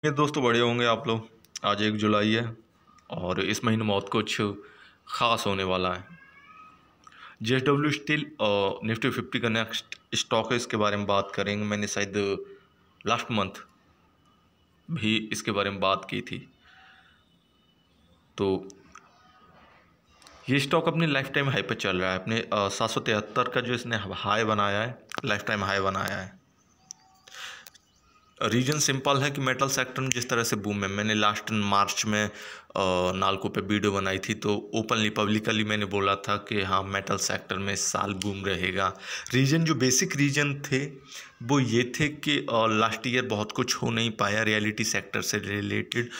ये दोस्तों बढ़िया होंगे आप लोग। आज 1 जुलाई है और इस महीने बहुत कुछ ख़ास होने वाला है। JSW स्टील निफ्टी 50 का नेक्स्ट स्टॉक है, इसके बारे में बात करेंगे। मैंने शायद लास्ट मंथ भी इसके बारे में बात की थी। तो ये स्टॉक अपनी लाइफ टाइम हाई पे चल रहा है। अपने 773 का जो इसने हाई बनाया है, लाइफ टाइम हाई बनाया है। रीजन सिंपल है कि मेटल सेक्टर में जिस तरह से बूम है। मैंने लास्ट मार्च में नालको पे वीडियो बनाई थी, तो ओपनली पब्लिकली मैंने बोला था कि हाँ, मेटल सेक्टर में इस साल बूम रहेगा। रीजन जो बेसिक रीजन थे वो ये थे कि लास्ट ईयर बहुत कुछ हो नहीं पाया रियलिटी सेक्टर से रिलेटेड,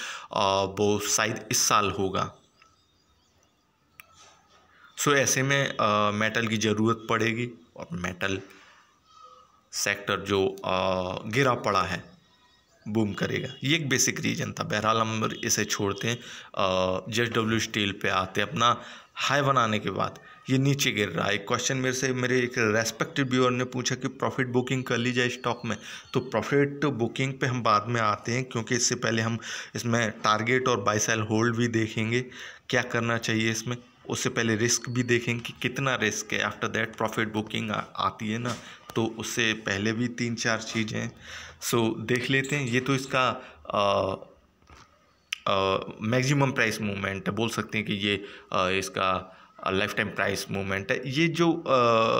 वो शायद इस साल होगा। सो ऐसे में मेटल की ज़रूरत पड़ेगी और मेटल सेक्टर जो गिरा पड़ा है बूम करेगा। ये एक बेसिक रीजन था। बहरहाल हम इसे छोड़ते हैं, JSW स्टील पे आते हैं। अपना हाई बनाने के बाद ये नीचे गिर रहा है। एक क्वेश्चन मेरे एक रेस्पेक्टेड व्यूअर ने पूछा कि प्रॉफिट बुकिंग कर ली जाए स्टॉक में। तो प्रॉफिट बुकिंग पे हम बाद में आते हैं, क्योंकि इससे पहले हम इसमें टारगेट और बाय सेल होल्ड भी देखेंगे, क्या करना चाहिए इसमें। उससे पहले रिस्क भी देखेंगे कि कितना रिस्क है। आफ्टर दैट प्रॉफिट बुकिंग आती है ना, तो उससे पहले भी 3-4 चीज़ें हैं। सो देख लेते हैं। ये तो इसका मैक्सिमम प्राइस मूवमेंट है, बोल सकते हैं कि ये इसका लाइफ टाइम प्राइस मूवमेंट है। ये जो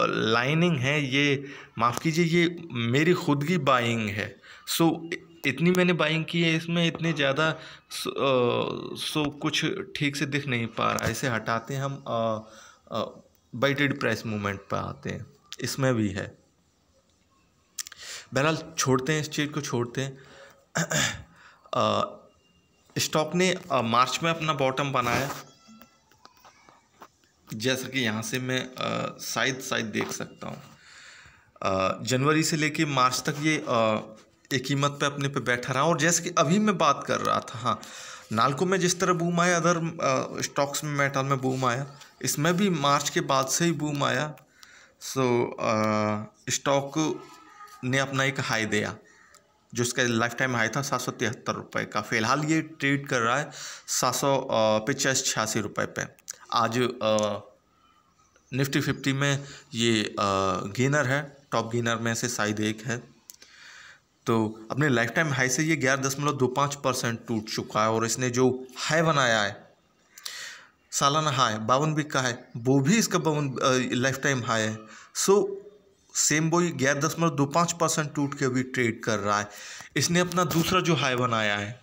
लाइनिंग है, ये माफ़ कीजिए, ये मेरी खुद की बाइंग है। सो इतनी मैंने बाइंग की है इसमें, इतने ज़्यादा सो कुछ ठीक से दिख नहीं पा रहा है। इसे हटाते हैं हम, बाइटेड प्राइस मूवमेंट पर आते हैं। इसमें भी है। बहरहाल छोड़ते हैं, इस चीज़ को छोड़ते हैं। स्टॉक ने मार्च में अपना बॉटम बनाया, जैसा कि यहाँ से मैं शायद देख सकता हूँ। जनवरी से लेके मार्च तक ये एक कीमत पे अपने पे बैठा रहा। और जैसे कि अभी मैं बात कर रहा था, हाँ, नालको में जिस तरह बूम आया, अदर स्टॉक्स में मेटल में बूम आया, इसमें भी मार्च के बाद से ही बूम आया। सो स्टॉक ने अपना एक हाई दिया, जो इसका लाइफ टाइम हाई था 773 रुपये का। फ़िलहाल ये ट्रेड कर रहा है 785-86 रुपये पे। आज निफ्टी 50 में ये गेनर है, टॉप गेनर में से शायद एक है। तो अपने लाइफ टाइम हाई से ये 11.25% टूट चुका है। और इसने जो हाई बनाया है, सालाना हाई 52 वीक का है, वो भी इसका 52 लाइफ टाइम हाई है। सो सेम वही 11.25% टूट के अभी ट्रेड कर रहा है। इसने अपना दूसरा जो हाई बनाया है,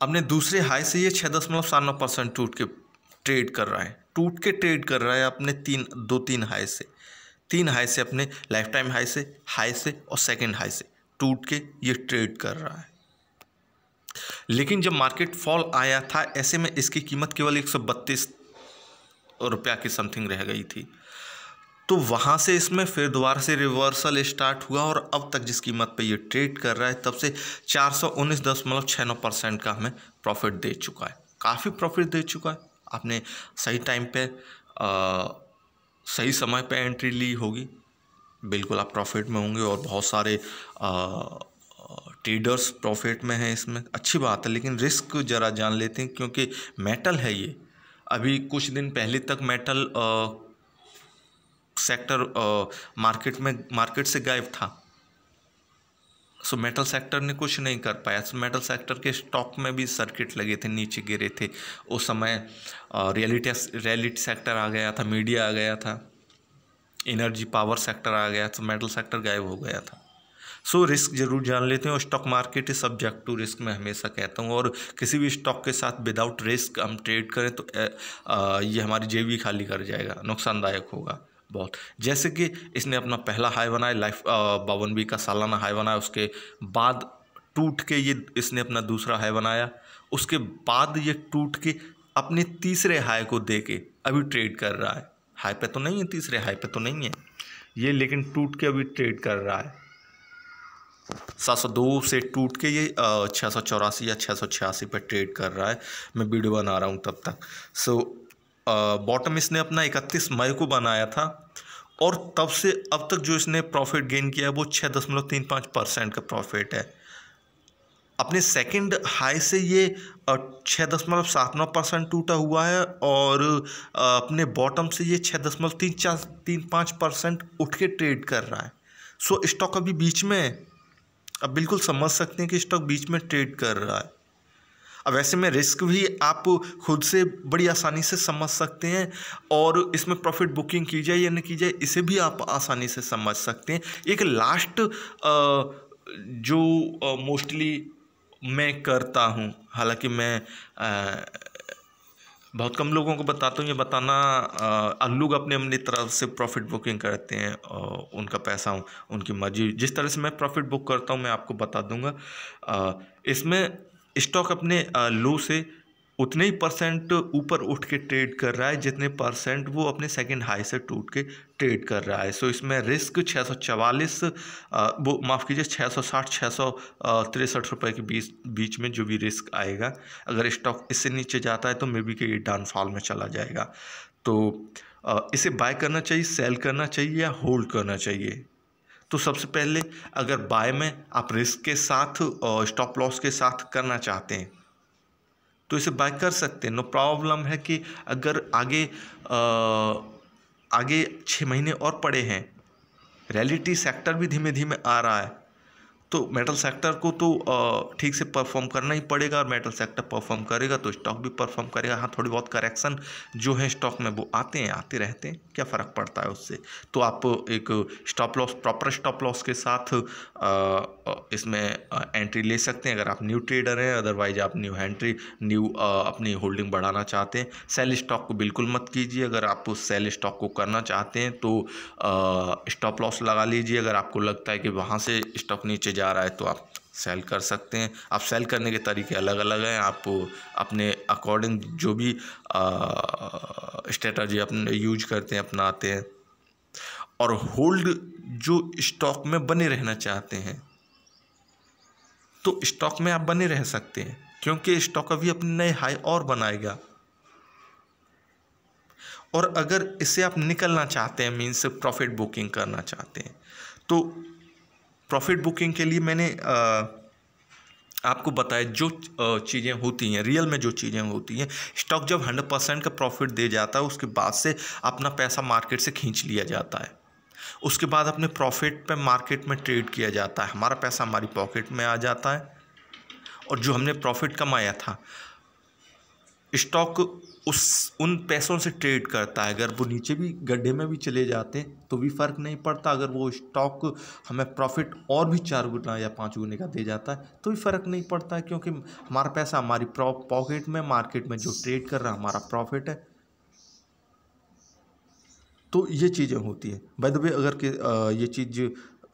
अपने दूसरे हाई से ये 6.97% टूट के ट्रेड कर रहा है। टूट के ट्रेड कर रहा है अपने 3 हाई से। 3 हाई से, अपने लाइफ टाइम हाई से और सेकंड हाई से टूट के ये ट्रेड कर रहा है। लेकिन जब मार्केट फॉल आया था, ऐसे में इसकी कीमत केवल 132 रुपया की समथिंग रह गई थी। तो वहाँ से इसमें फिर दोबारा से रिवर्सल स्टार्ट हुआ और अब तक जिस कीमत पे ये ट्रेड कर रहा है, तब से 419.69% का हमें प्रॉफिट दे चुका है। काफ़ी प्रॉफिट दे चुका है। आपने सही टाइम पे सही समय पे एंट्री ली होगी, बिल्कुल आप प्रॉफिट में होंगे। और बहुत सारे ट्रेडर्स प्रॉफिट में हैं इसमें, अच्छी बात है। लेकिन रिस्क ज़रा जान लेते हैं, क्योंकि मेटल है ये। अभी कुछ दिन पहले तक मेटल सेक्टर मार्केट से गायब था। सो मेटल सेक्टर ने कुछ नहीं कर पाया। मेटल सेक्टर के स्टॉक में भी सर्किट लगे थे, नीचे गिरे थे। उस समय रियलिटी सेक्टर आ गया था, मीडिया आ गया था, एनर्जी पावर सेक्टर आ गया, तो मेटल सेक्टर गायब हो गया था। सो रिस्क जरूर जान लेते हैं। और stock market is subject to risk, मैं हमेशा कहता हूँ। और किसी भी स्टॉक के साथ विदाउट रिस्क हम ट्रेड करें तो ये हमारी जेब भी खाली कर जाएगा, नुकसानदायक होगा बहुत। जैसे कि इसने अपना पहला हाई बनाया, लाइफ 52 वीक का सालाना हाई बनाया, उसके बाद टूट के ये इसने अपना दूसरा हाई बनाया। उसके बाद ये टूट के अपने तीसरे हाई को दे के अभी ट्रेड कर रहा है। हाई पे तो नहीं है, तीसरे हाई पे तो नहीं है ये, लेकिन टूट के अभी ट्रेड कर रहा है। 702 से टूट के ये 684 या 686 पे ट्रेड कर रहा है। मैं वीडियो बना रहा हूँ तब तक। सो बॉटम इसने अपना 31 मई को बनाया था और तब से अब तक जो इसने प्रॉफिट गेन किया है वो 6.35% का प्रॉफिट है। अपने सेकंड हाई से ये 6.79% टूटा हुआ है और अपने बॉटम से ये 6.35% उठ के ट्रेड कर रहा है। सो स्टॉक अभी बीच में है। अब बिल्कुल समझ सकते हैं कि स्टॉक बीच में ट्रेड कर रहा है। अब ऐसे में रिस्क भी आप खुद से बड़ी आसानी से समझ सकते हैं और इसमें प्रॉफिट बुकिंग की जाए या नहीं की जाए इसे भी आप आसानी से समझ सकते हैं। एक लास्ट जो मोस्टली मैं करता हूँ, हालांकि मैं बहुत कम लोगों को बताता हूँ, ये बताना लोग अपने अपनी तरफ से प्रॉफिट बुकिंग करते हैं और उनका पैसा उनकी मर्जी। जिस तरह से मैं प्रॉफिट बुक करता हूँ मैं आपको बता दूंगा। इसमें स्टॉक अपने लो से उतने ही परसेंट ऊपर उठ के ट्रेड कर रहा है जितने परसेंट वो अपने सेकंड हाई से टूट के ट्रेड कर रहा है। सो इसमें रिस्क 644 वो माफ़ कीजिए 660 663 रुपये के बीच में जो भी रिस्क आएगा। अगर स्टॉक इससे नीचे जाता है तो मे बी कि ये डाउनफॉल में चला जाएगा। तो इसे बाय करना चाहिए, सेल करना चाहिए या होल्ड करना चाहिए। तो सबसे पहले अगर बाय में आप रिस्क के साथ स्टॉप लॉस के साथ करना चाहते हैं तो इसे बाय कर सकते हैं, नो प्रॉब्लम है। कि अगर आगे 6 महीने और पड़े हैं, रियलिटी सेक्टर भी धीमे धीमे आ रहा है, तो मेटल सेक्टर को तो ठीक से परफॉर्म करना ही पड़ेगा और मेटल सेक्टर परफॉर्म करेगा तो स्टॉक भी परफॉर्म करेगा। हाँ, थोड़ी बहुत करेक्शन जो है स्टॉक में वो आते रहते हैं, क्या फ़र्क पड़ता है उससे। तो आप एक stop loss, proper stop loss के साथ इसमें एंट्री ले सकते हैं अगर आप न्यू ट्रेडर हैं। अदरवाइज आप न्यू अपनी होल्डिंग बढ़ाना चाहते हैं। सेल स्टॉक को बिल्कुल मत कीजिए। अगर आप सेल स्टॉक को करना चाहते हैं तो स्टॉप लॉस लगा लीजिए। अगर आपको लगता है कि वहाँ से स्टॉक नीचे जा रहा है तो आप सेल कर सकते हैं। आप सेल करने के तरीके अलग अलग हैं, आप अपने अकॉर्डिंग जो भी स्ट्रेटजी अपने यूज करते हैं अपनाते हैं। और होल्ड जो स्टॉक में बने रहना चाहते हैं तो स्टॉक में आप बने रह सकते हैं क्योंकि स्टॉक अभी अपने नए हाई और बनाएगा। और अगर इससे आप निकलना चाहते हैं, मीन्स प्रॉफिट बुकिंग करना चाहते हैं, तो प्रॉफिट बुकिंग के लिए मैंने आपको बताया जो चीज़ें होती हैं, रियल में जो चीज़ें होती हैं। स्टॉक जब 100% का प्रॉफिट दे जाता है उसके बाद से अपना पैसा मार्केट से खींच लिया जाता है। उसके बाद अपने प्रॉफिट पे मार्केट में ट्रेड किया जाता है, हमारा पैसा हमारी पॉकेट में आ जाता है और जो हमने प्रॉफिट कमाया था स्टॉक उन पैसों से ट्रेड करता है। अगर वो नीचे भी गड्ढे में भी चले जाते हैं तो भी फ़र्क नहीं पड़ता। अगर वो स्टॉक हमें प्रॉफिट और भी 4 गुना या 5 गुने का दे जाता है तो भी फ़र्क नहीं पड़ता है क्योंकि हमारा पैसा हमारी पॉकेट में, मार्केट में जो ट्रेड कर रहा है हमारा प्रॉफिट है। तो ये चीज़ें होती हैं। बाय द वे, अगर ये चीज़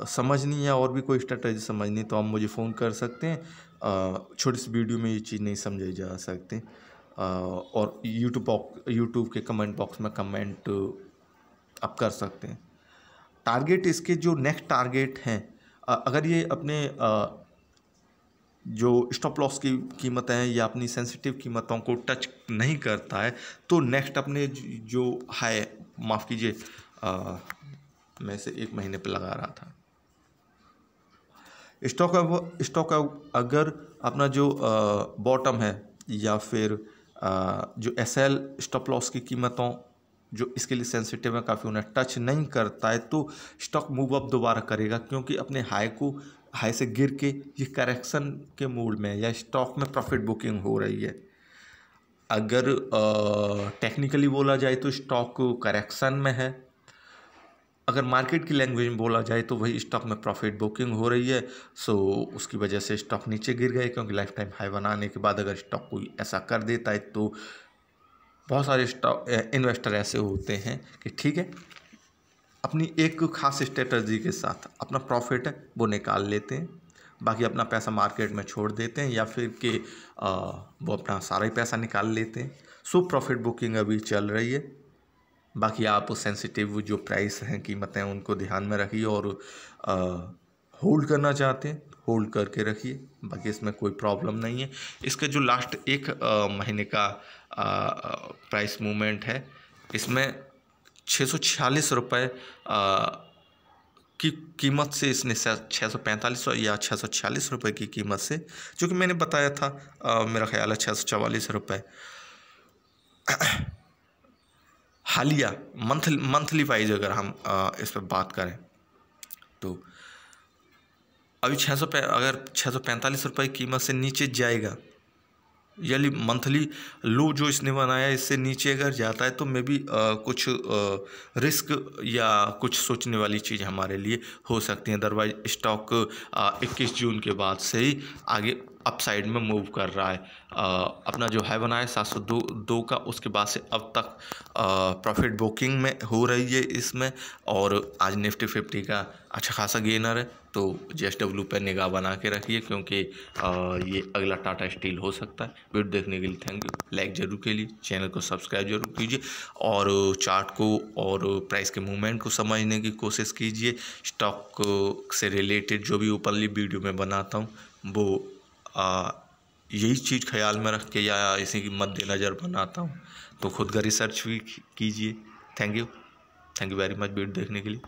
समझनी है और भी कोई स्ट्रेटजी समझनी तो आप मुझे फ़ोन कर सकते हैं। छोटी सी वीडियो में ये चीज़ नहीं समझाई जा सकती। और यूट्यूब के कमेंट बॉक्स में कमेंट आप कर सकते हैं। टारगेट इसके जो नेक्स्ट टारगेट हैं, अगर ये अपने जो स्टॉप लॉस की कीमतें हैं या अपनी सेंसिटिव कीमतों को टच नहीं करता है तो नेक्स्ट अपने जो हाई, माफ़ कीजिए मैं इसे 1 महीने पे लगा रहा था। स्टॉक अगर अपना जो बॉटम है या फिर जो SL स्टॉप लॉस की कीमतों जो इसके लिए सेंसिटिव है काफ़ी, उन्हें टच नहीं करता है तो स्टॉक मूव अप दोबारा करेगा क्योंकि अपने हाई से गिर के ये करेक्शन के मूड में या स्टॉक में प्रॉफिट बुकिंग हो रही है। अगर टेक्निकली बोला जाए तो स्टॉक करेक्शन में है। अगर मार्केट की लैंग्वेज में बोला जाए तो वही स्टॉक में प्रॉफिट बुकिंग हो रही है। सो उसकी वजह से स्टॉक नीचे गिर गए क्योंकि लाइफ टाइम हाई बनाने के बाद अगर स्टॉक कोई ऐसा कर देता है तो बहुत सारे स्टॉक इन्वेस्टर ऐसे होते हैं कि ठीक है, अपनी एक खास स्ट्रेटजी के साथ अपना प्रॉफिट है वो निकाल लेते हैं, बाकी अपना पैसा मार्केट में छोड़ देते हैं या फिर कि वो अपना सारा ही पैसा निकाल लेते हैं। सो प्रॉफिट बुकिंग अभी चल रही है। बाकी आप सेंसिटिव जो प्राइस हैं, कीमतें, उनको ध्यान में रखिए और होल्ड करना चाहते हैं होल्ड करके रखिए, बाकी इसमें कोई प्रॉब्लम नहीं है। इसका जो लास्ट 1 महीने का प्राइस मूवमेंट है इसमें ₹646 की कीमत से इसने 645 या ₹646 की कीमत से, जो कि मैंने बताया था, मेरा ख्याल है ₹644। हालिया मंथली वाइज अगर हम इस पर बात करें तो अभी अगर ₹645 कीमत से नीचे जाएगा, यानी मंथली लो जो इसने बनाया इससे नीचे अगर जाता है तो मे बी कुछ रिस्क या कुछ सोचने वाली चीज़ हमारे लिए हो सकती है। अदरवाइज स्टॉक 21 जून के बाद से ही आगे अपसाइड में मूव कर रहा है। अपना जो है बनाया 702 का, उसके बाद से अब तक प्रॉफिट बुकिंग में हो रही है इसमें। और आज निफ्टी 50 का अच्छा खासा गेनर है, तो JSW पर निगाह बना के रखिए, क्योंकि ये अगला टाटा स्टील हो सकता है। वीडियो देखने के लिए थैंक यू। लाइक जरूर कीजिए, चैनल को सब्सक्राइब जरूर कीजिए, और चार्ट को और प्राइस के मूवमेंट को समझने की कोशिश कीजिए। स्टॉक से रिलेटेड जो भी ओपनली वीडियो में बनाता हूँ वो यही चीज़ ख्याल में रख के या इसी की मद्देनज़र बनाता हूँ, तो खुद का रिसर्च भी कीजिए। Thank you very much video देखने के लिए।